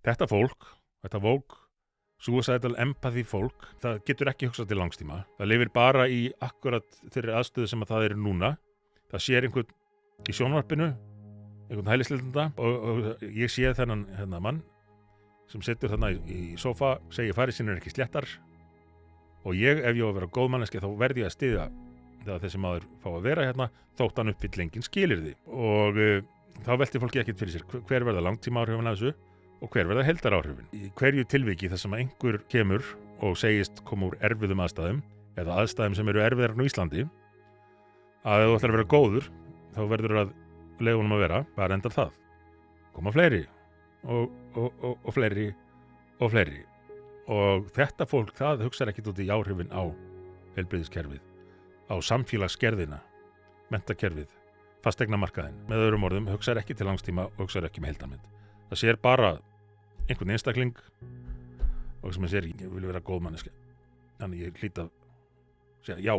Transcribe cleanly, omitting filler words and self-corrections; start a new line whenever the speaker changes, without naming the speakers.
Þetta fólk, þetta woke suicidal empathy fólk, það getur ekki hugsað til langstíma. Það lifir bara í akkurat þeirri aðstöðu sem að það er núna. Það sér einhvern í sjónvarpinu, einhvern hælisleitanda og ég sé þennan mann sem situr þarna í sófa, segir farið sín ekki sléttar og ég, ef ég á að vera góð manneski, þá verð ég að styðja þegar þessi maður fá að vera hérna þótt hann uppfyll engin skilyrði og þá veltir fólki ekkert fyrir sér hver verða langtíma áhrifin af þessu og hver verða heildaráhrifin. Í hverju tilviki þar sem einhver kemur og segist koma úr erfiðum aðstæðum eða aðstæðum sem eru erfiðar á Íslandi að ef þú ætlar að vera góður þá verður að leyfa honum að vera, bara endar það. Koma fleiri og fleiri og fleiri og þetta fólk það hugsar ekkert út í áhrifin á heilbrigðiskerfið, á samfélagsgerðina, menntakerfið, fasteignamarkaðinn. Með öðrum orðum hugsar ekki til langstíma og hugsar ekki með heildarmynd. Það sér bara einhvern einstakling og sem sér, ég vil vera góð manneski. Þannig ég hlýt að segja já.